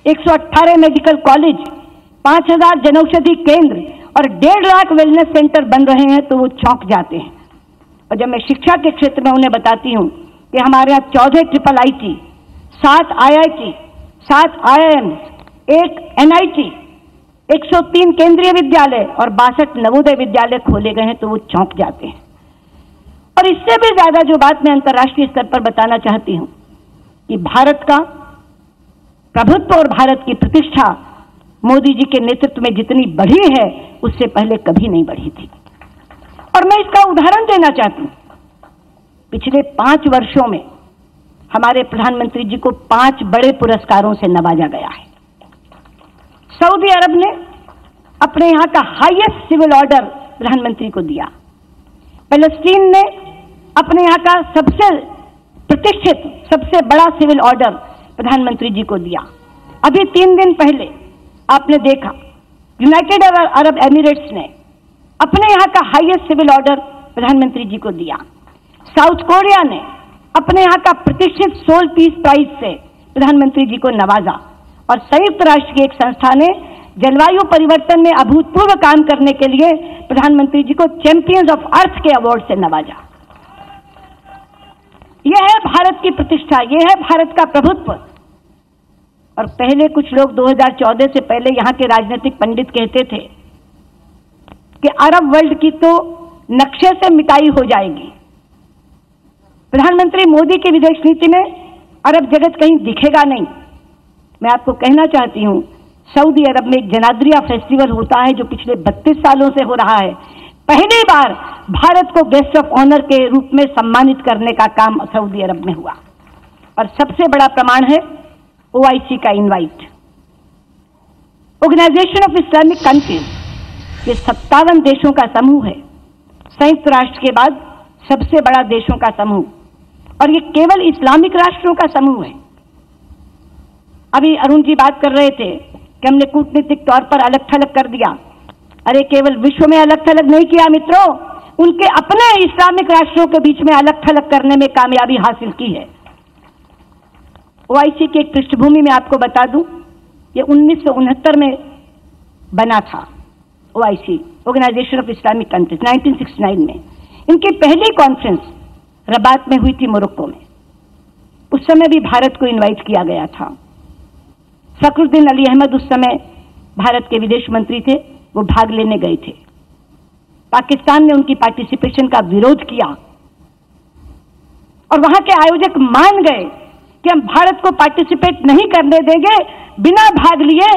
118 medical college, 5000 जनौषधि केंद्र और 1.5 lakh wellness centre बन रहे हैं तो वो चौंक जाते हैं। और जब मैं शिक्षा के क्षेत्र में उन्हें बताती हूँ कि हमारे यहाँ 14 IIIT, 7 IIT, 7 IIM, 1 NIT, 103 केंद्रीय विद्यालय और 62 नवोदय विद्यालय खोले गए हैं तो वो चौंक जाते हैं। और इससे भी ज्यादा जो बात मैं अंतर्राष्ट्रीय स्तर पर बताना चाहती हूं कि भारत का प्रभुत्व और भारत की प्रतिष्ठा मोदी जी के नेतृत्व में जितनी बढ़ी है उससे पहले कभी नहीं बढ़ी थी। और मैं इसका उदाहरण देना चाहती हूं। पिछले 5 वर्षों में हमारे प्रधानमंत्री जी को 5 बड़े पुरस्कारों से नवाजा गया है। सऊदी अरब ने अपने यहां का हाईएस्ट सिविल ऑर्डर प्रधानमंत्री को दिया। पैलेस्टीन ने अपने यहां का सबसे प्रतिष्ठित, सबसे बड़ा सिविल ऑर्डर प्रधानमंत्री जी को दिया। अभी 3 दिन पहले आपने देखा यूनाइटेड अरब एमिरेट्स ने अपने यहां का हाईएस्ट सिविल ऑर्डर प्रधानमंत्री जी को दिया। साउथ कोरिया ने अपने यहां का प्रतिष्ठित सोल पीस प्राइज से प्रधानमंत्री जी को नवाजा। और संयुक्त राष्ट्र की एक संस्था ने जलवायु परिवर्तन में अभूतपूर्व काम करने के लिए प्रधानमंत्री जी को चैंपियंस ऑफ अर्थ के अवार्ड से नवाजा। यह है भारत की प्रतिष्ठा, यह है भारत का प्रभुत्व। और पहले कुछ लोग 2014 से पहले यहां के राजनीतिक पंडित कहते थे कि अरब वर्ल्ड की तो नक्शे से मिटाई हो जाएगी। प्रधानमंत्री मोदी की विदेश नीति में अरब जगत कहीं दिखेगा नहीं। मैं आपको कहना चाहती हूं, सऊदी अरब में एक जनाद्रिया फेस्टिवल होता है जो पिछले 32 सालों से हो रहा है। पहली बार भारत को गेस्ट ऑफ ऑनर के रूप में सम्मानित करने का काम सऊदी अरब में हुआ। और सबसे बड़ा प्रमाण है OIC का invite. Organisation of Islamic countries, ये 57 देशों का समूह है, संयुक्त राष्ट्र के बाद सबसे बड़ा देशों का समूह। और ये केवल इस्लामिक राष्ट्रों का समूह है। अभी अरुण जी बात कर रहे थे कि हमने कूटनीतिक तौर पर अलग थलग कर दिया। अरे केवल विश्व में अलग थलग नहीं किया मित्रों, उनके अपने इस्लामिक राष्ट्रों के बीच में अलग थलग करने में कामयाबी हासिल की है। OIC की एक पृष्ठभूमि में आपको बता दूं, ये 1969 में बना था। OIC, organisation of Islamic countries, 1969 में। इनकी पहली कॉन्फ्रेंस रबात में हुई थी, मोरक्को में। उस समय भी भारत को इनवाइट किया गया था। फखरुद्दीन अली अहमद उस समय भारत के विदेश मंत्री थे, वो भाग लेने गए थे। पाकिस्तान ने उनकी पार्टिसिपेशन का विरोध किया और वहां के आयोजक मान गए कि हम भारत को पार्टिसिपेट नहीं करने देंगे। बिना भाग लिए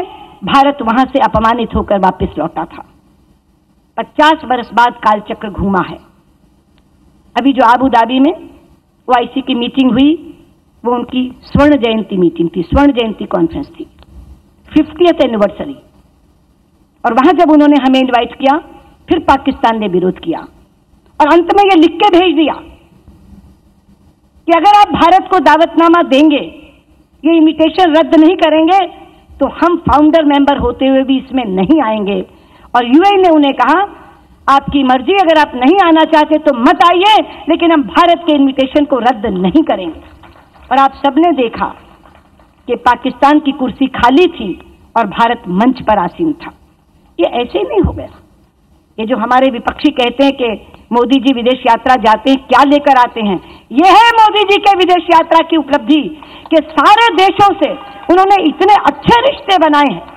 भारत वहां से अपमानित होकर वापस लौटा था। 50 वर्ष बाद कालचक्र घूमा है। अभी जो आबू धाबी में OIC की मीटिंग हुई, वो उनकी स्वर्ण जयंती मीटिंग थी, स्वर्ण जयंती कॉन्फ्रेंस थी, 50th एनिवर्सरी। और वहां जब उन्होंने हमें इनवाइट किया, फिर पाकिस्तान ने विरोध किया और अंत में ये लिख के भेज दिया कि अगर आप भारत को दावतनामा देंगे, ये इन्विटेशन रद्द नहीं करेंगे, तो हम फाउंडर मेंबर होते हुए भी इसमें नहीं आएंगे। और UN ने उन्हें कहा, आपकी मर्जी, अगर आप नहीं आना चाहते तो मत आइए, लेकिन हम भारत के इन्विटेशन को रद्द नहीं करेंगे। और आप सबने देखा कि पाकिस्तान की कुर्सी खाली थी और भारत मंच पर आसीन था। ये ऐसे ही नहीं हो गया। ये जो हमारे विपक्षी कहते हैं कि मोदी जी विदेश यात्रा जाते हैं, क्या लेकर आते हैं, यह है मोदी जी के विदेश यात्रा की उपलब्धि कि सारे देशों से उन्होंने इतने अच्छे रिश्ते बनाए हैं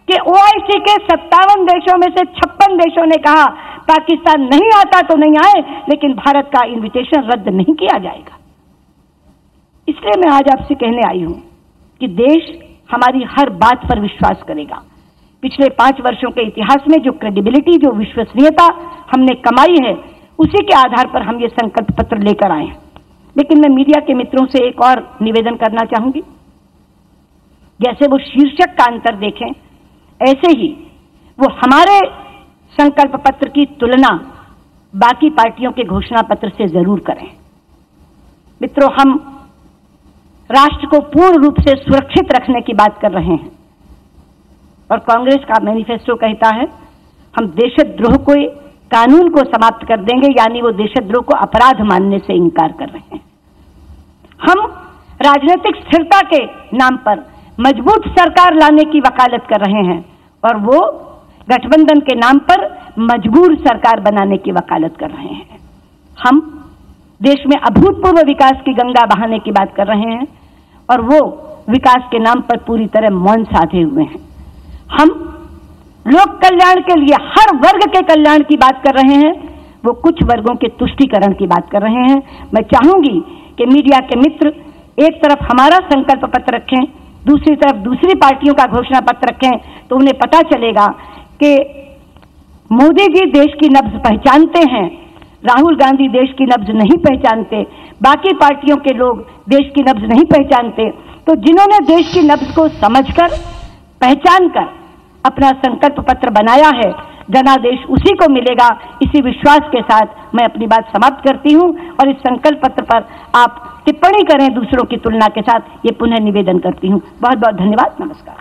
कि OIC के 57 देशों में से 56 देशों ने कहा पाकिस्तान नहीं आता तो नहीं आए, लेकिन भारत का इन्विटेशन रद्द नहीं किया जाएगा। इसलिए मैं आज आपसे कहने आई हूं कि देश हमारी हर बात पर विश्वास करेगा। पिछले 5 वर्षों के इतिहास में जो क्रेडिबिलिटी, जो विश्वसनीयता हमने कमाई है, उसी के आधार पर हम ये संकल्प पत्र लेकर आए हैं। लेकिन मैं मीडिया के मित्रों से एक और निवेदन करना चाहूंगी। जैसे वो शीर्षक का अंतर देखें, ऐसे ही वो हमारे संकल्प पत्र की तुलना बाकी पार्टियों के घोषणा पत्र से जरूर करें। मित्रों, हम राष्ट्र को पूर्ण रूप से सुरक्षित रखने की बात कर रहे हैं और कांग्रेस का मैनिफेस्टो कहता है हम देशद्रोह को, कानून को समाप्त कर देंगे, यानी वो देशद्रोह को अपराध मानने से इनकार कर रहे हैं। हम राजनीतिक स्थिरता के नाम पर मजबूत सरकार लाने की वकालत कर रहे हैं और वो गठबंधन के नाम पर मजबूर सरकार बनाने की वकालत कर रहे हैं। हम देश में अभूतपूर्व विकास की गंगा बहाने की बात कर रहे हैं और वो विकास के नाम पर पूरी तरह मौन साधे हुए हैं। हम लोक कल्याण के लिए हर वर्ग के कल्याण की बात कर रहे हैं, वो कुछ वर्गों के तुष्टीकरण की बात कर रहे हैं। मैं चाहूंगी कि मीडिया के मित्र एक तरफ हमारा संकल्प पत्र रखें, दूसरी तरफ दूसरी पार्टियों का घोषणा पत्र रखें, तो उन्हें पता चलेगा कि मोदी जी देश की नब्ज पहचानते हैं, राहुल गांधी देश की नब्ज नहीं पहचानते, बाकी पार्टियों के लोग देश की नब्ज नहीं पहचानते। तो जिन्होंने देश की नब्ज को समझकर, पहचानकर अपना संकल्प पत्र बनाया है, जनादेश उसी को मिलेगा। इसी विश्वास के साथ मैं अपनी बात समाप्त करती हूं और इस संकल्प पत्र पर आप टिप्पणी करें दूसरों की तुलना के साथ, ये पुनः निवेदन करती हूं। बहुत बहुत धन्यवाद। नमस्कार।